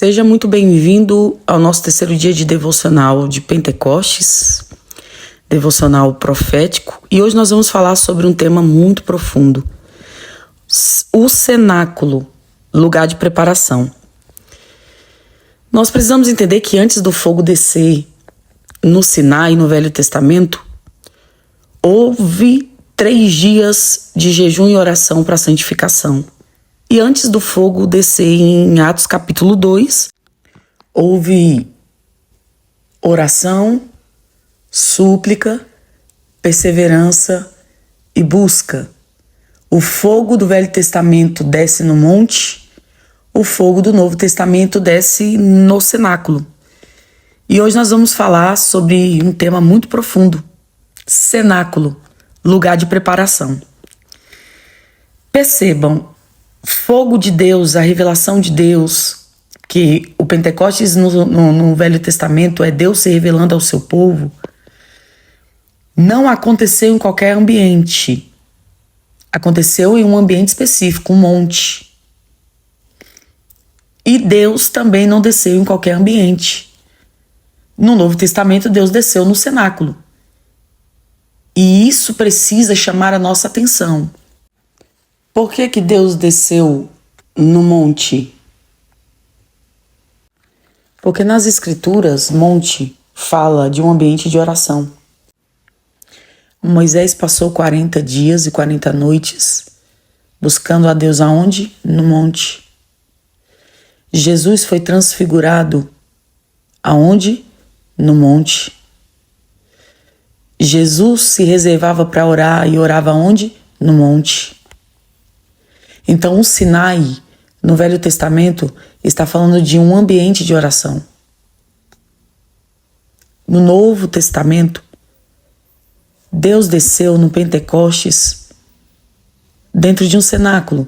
Seja muito bem-vindo ao nosso terceiro dia de devocional de Pentecostes, devocional profético, e hoje nós vamos falar sobre um tema muito profundo: o cenáculo, lugar de preparação. Nós precisamos entender que antes do fogo descer no Sinai, no Velho Testamento, houve 3 dias de jejum e oração para santificação. E antes do fogo descer em Atos capítulo 2, houve oração, súplica, perseverança e busca. O fogo do Velho Testamento desce no monte, o fogo do Novo Testamento desce no cenáculo. E hoje nós vamos falar sobre um tema muito profundo: cenáculo, lugar de preparação. Percebam, fogo de Deus, a revelação de Deus, que o Pentecostes no Velho Testamento é Deus se revelando ao seu povo, não aconteceu em qualquer ambiente. Aconteceu em um ambiente específico, um monte. E Deus também não desceu em qualquer ambiente. No Novo Testamento, Deus desceu no cenáculo. E isso precisa chamar a nossa atenção. Por que Deus desceu no monte? Porque nas Escrituras, monte fala de um ambiente de oração. Moisés passou 40 dias e 40 noites buscando a Deus aonde? No monte. Jesus foi transfigurado aonde? No monte. Jesus se reservava para orar e orava aonde? No monte. Então, o Sinai, no Velho Testamento, está falando de um ambiente de oração. No Novo Testamento, Deus desceu no Pentecostes dentro de um cenáculo.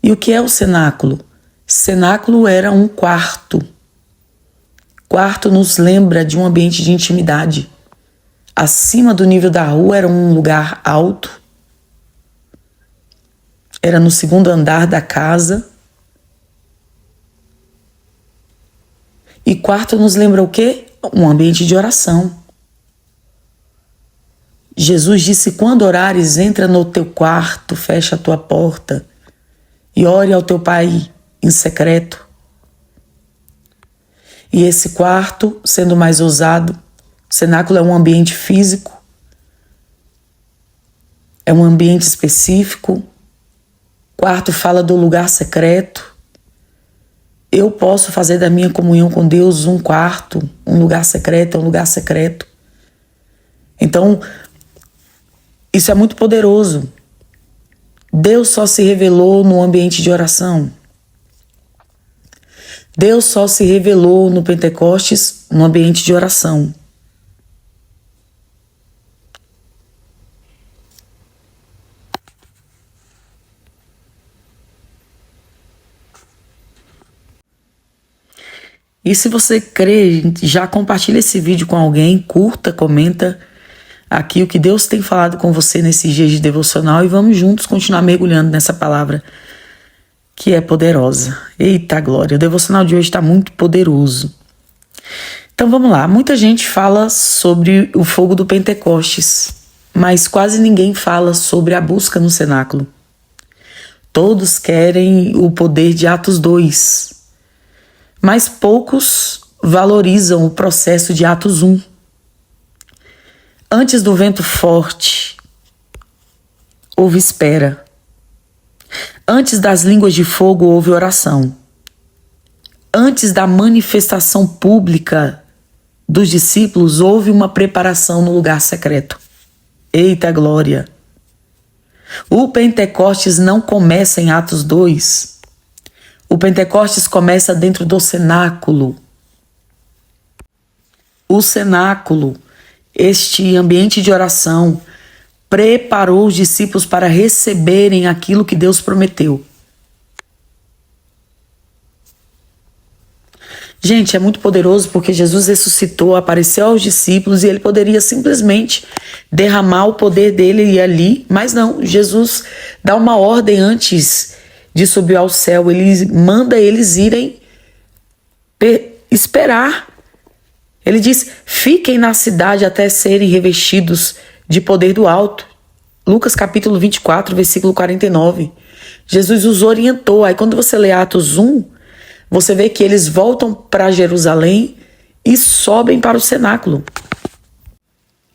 E o que é o cenáculo? Cenáculo era um quarto. Quarto nos lembra de um ambiente de intimidade. Acima do nível da rua era um lugar alto. Era no 2º andar da casa. E quarto nos lembra o quê? Um ambiente de oração. Jesus disse: quando orares, entra no teu quarto, fecha a tua porta e ore ao teu Pai em secreto. E esse quarto, sendo mais ousado, o cenáculo é um ambiente físico, é um ambiente específico. Quarto fala do lugar secreto. Eu posso fazer da minha comunhão com Deus um quarto, um lugar secreto, é um lugar secreto. Então, isso é muito poderoso. Deus só se revelou no ambiente de oração. Deus só se revelou no Pentecostes, no ambiente de oração. E se você crê, já compartilha esse vídeo com alguém, curta, comenta aqui o que Deus tem falado com você nesses dias de devocional e vamos juntos continuar mergulhando nessa palavra que é poderosa. Eita glória, o devocional de hoje está muito poderoso. Então vamos lá, muita gente fala sobre o fogo do Pentecostes, mas quase ninguém fala sobre a busca no cenáculo. Todos querem o poder de Atos 2. Mas poucos valorizam o processo de Atos 1. Antes do vento forte, houve espera. Antes das línguas de fogo, houve oração. Antes da manifestação pública dos discípulos, houve uma preparação no lugar secreto. Eita glória! O Pentecostes não começa em Atos 2. O Pentecostes começa dentro do cenáculo. O cenáculo, este ambiente de oração, preparou os discípulos para receberem aquilo que Deus prometeu. Gente, é muito poderoso porque Jesus ressuscitou, apareceu aos discípulos e ele poderia simplesmente derramar o poder dele ali, mas não, Jesus dá uma ordem antes de subir ao céu, ele manda eles irem esperar. Ele diz: fiquem na cidade até serem revestidos de poder do alto. Lucas capítulo 24, versículo 49. Jesus os orientou. Aí quando você lê Atos 1, você vê que eles voltam para Jerusalém e sobem para o cenáculo.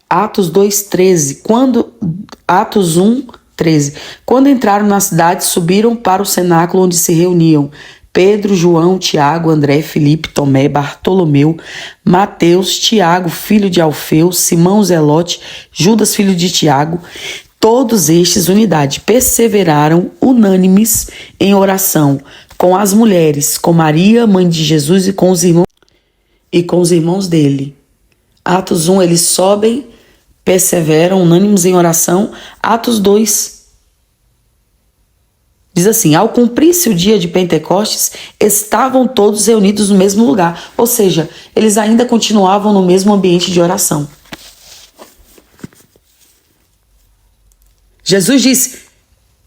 Atos 2:13. Atos 1:13. Quando entraram na cidade, subiram para o cenáculo onde se reuniam Pedro, João, Tiago, André, Filipe, Tomé, Bartolomeu, Mateus, Tiago, filho de Alfeu, Simão Zelote, Judas, filho de Tiago. Todos estes, unidade, perseveraram unânimes em oração com as mulheres, com Maria, mãe de Jesus, e com os irmãos dele. Atos 1, eles sobem, perseveram unânimes em oração. Atos 2 diz assim: ao cumprir-se o dia de Pentecostes, estavam todos reunidos no mesmo lugar. Ou seja, eles ainda continuavam no mesmo ambiente de oração. Jesus disse: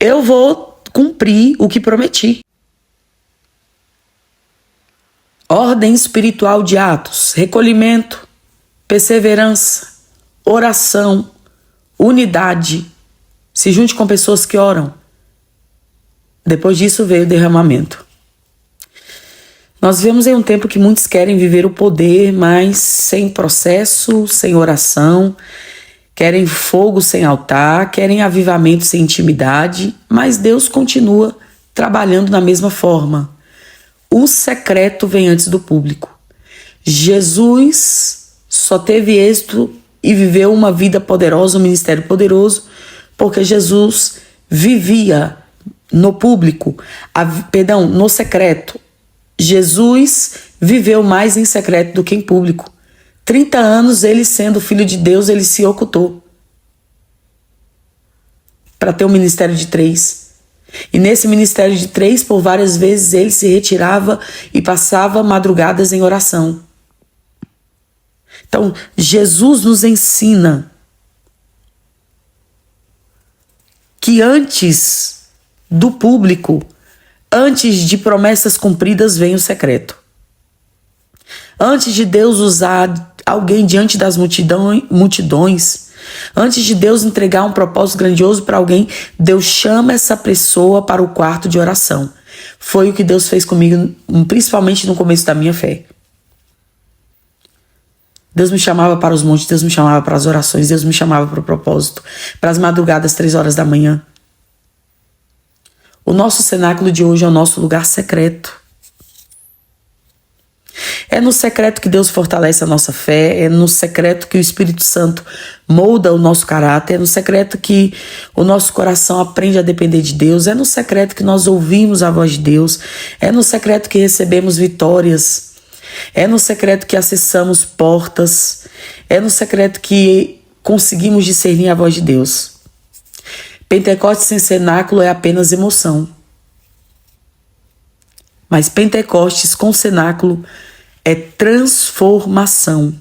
eu vou cumprir o que prometi. Ordem espiritual de Atos: recolhimento, perseverança, oração, unidade. Se junte com pessoas que oram. Depois disso veio o derramamento. Nós vivemos em um tempo que muitos querem viver o poder, mas sem processo, sem oração. Querem fogo sem altar, querem avivamento sem intimidade, mas Deus continua trabalhando da mesma forma. O secreto vem antes do público. Jesus só teve êxito e viveu uma vida poderosa, um ministério poderoso, porque Jesus vivia no público, no secreto. Jesus viveu mais em secreto do que em público. 30 anos, ele sendo filho de Deus, ele se ocultou para ter um ministério de 3. E nesse ministério de 3, por várias vezes, ele se retirava e passava madrugadas em oração. Então, Jesus nos ensina que antes do público, antes de promessas cumpridas, vem o secreto. Antes de Deus usar alguém diante das multidões, antes de Deus entregar um propósito grandioso para alguém, Deus chama essa pessoa para o quarto de oração. Foi o que Deus fez comigo, principalmente no começo da minha fé. Deus me chamava para os montes, Deus me chamava para as orações, Deus me chamava para o propósito, para as madrugadas, 3 horas da manhã. O nosso cenáculo de hoje é o nosso lugar secreto. É no secreto que Deus fortalece a nossa fé, é no secreto que o Espírito Santo molda o nosso caráter, é no secreto que o nosso coração aprende a depender de Deus, é no secreto que nós ouvimos a voz de Deus, é no secreto que recebemos vitórias, é no secreto que acessamos portas, é no secreto que conseguimos discernir a voz de Deus. Pentecostes sem cenáculo é apenas emoção. Mas Pentecostes com cenáculo é transformação.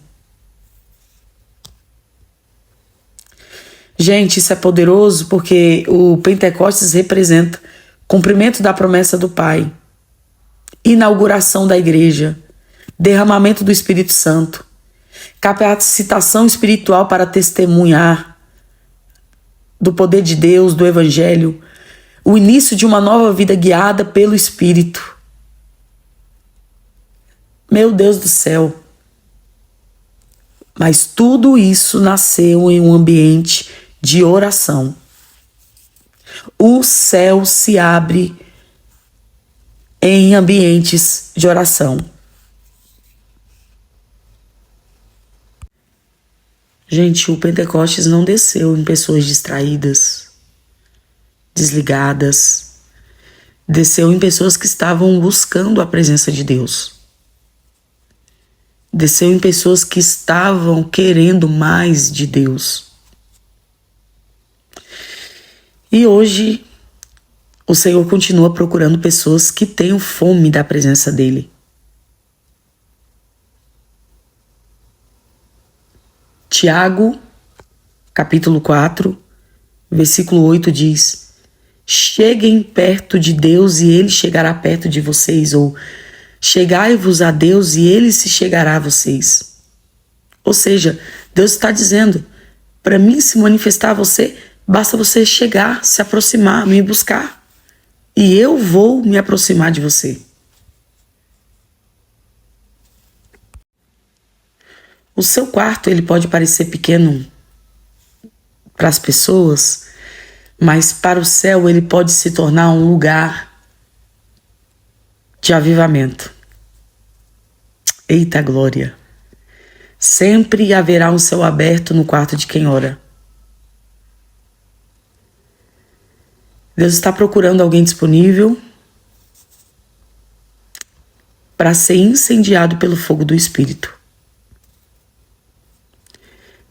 Gente, isso é poderoso porque o Pentecostes representa cumprimento da promessa do Pai, inauguração da igreja, derramamento do Espírito Santo, capacitação espiritual para testemunhar do poder de Deus, do Evangelho, o início de uma nova vida guiada pelo Espírito. Meu Deus do céu. Mas tudo isso nasceu em um ambiente de oração. O céu se abre em ambientes de oração. Gente, o Pentecostes não desceu em pessoas distraídas, desligadas. Desceu em pessoas que estavam buscando a presença de Deus. Desceu em pessoas que estavam querendo mais de Deus. E hoje, o Senhor continua procurando pessoas que tenham fome da presença dEle. Tiago, capítulo 4, versículo 8 diz: cheguem perto de Deus e Ele chegará perto de vocês. Ou Chegai-vos a Deus e Ele se chegará a vocês. Ou seja, Deus está dizendo, para mim se manifestar a você, basta você chegar, se aproximar, me buscar. E eu vou me aproximar de você. O seu quarto, ele pode parecer pequeno para as pessoas, mas para o céu ele pode se tornar um lugar de avivamento. Eita glória! Sempre haverá um céu aberto no quarto de quem ora. Deus está procurando alguém disponível para ser incendiado pelo fogo do Espírito.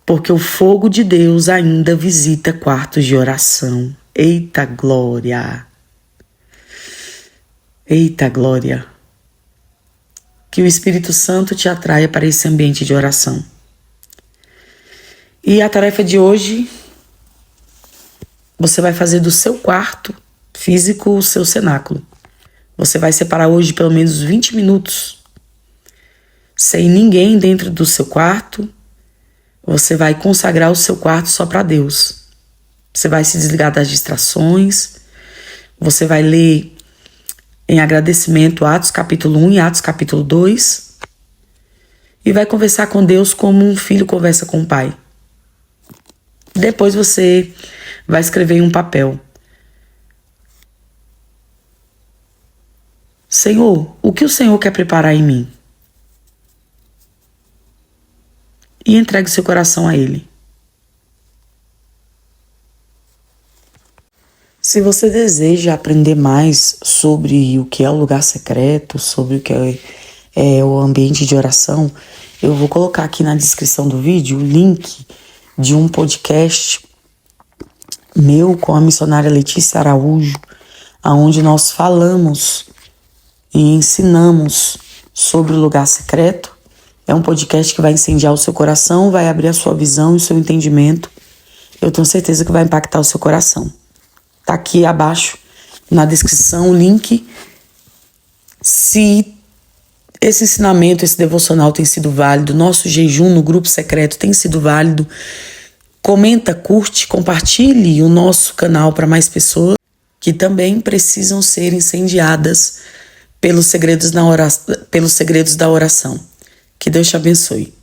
Porque o fogo de Deus ainda visita quartos de oração. Eita glória! Eita glória! Que o Espírito Santo te atraia para esse ambiente de oração. E a tarefa de hoje, você vai fazer do seu quarto físico o seu cenáculo. Você vai separar hoje pelo menos 20 minutos, sem ninguém dentro do seu quarto. Você vai consagrar o seu quarto só para Deus. Você vai se desligar das distrações. Você vai ler em agradecimento Atos capítulo 1 e Atos capítulo 2. E vai conversar com Deus como um filho conversa com o pai. Depois você vai escrever em um papel: Senhor, o que o Senhor quer preparar em mim? E entregue seu coração a Ele. Se você deseja aprender mais sobre o que é o lugar secreto, sobre o que é o ambiente de oração, eu vou colocar aqui na descrição do vídeo o link de um podcast meu com a missionária Letícia Araújo, onde nós falamos e ensinamos sobre o lugar secreto. É um podcast que vai incendiar o seu coração, vai abrir a sua visão e o seu entendimento. Eu tenho certeza que vai impactar o seu coração. Tá aqui abaixo na descrição o link. Se esse ensinamento, esse devocional tem sido válido, nosso jejum no grupo secreto tem sido válido, comenta, curte, compartilhe o nosso canal para mais pessoas que também precisam ser incendiadas pelos segredos da oração. Que Deus te abençoe.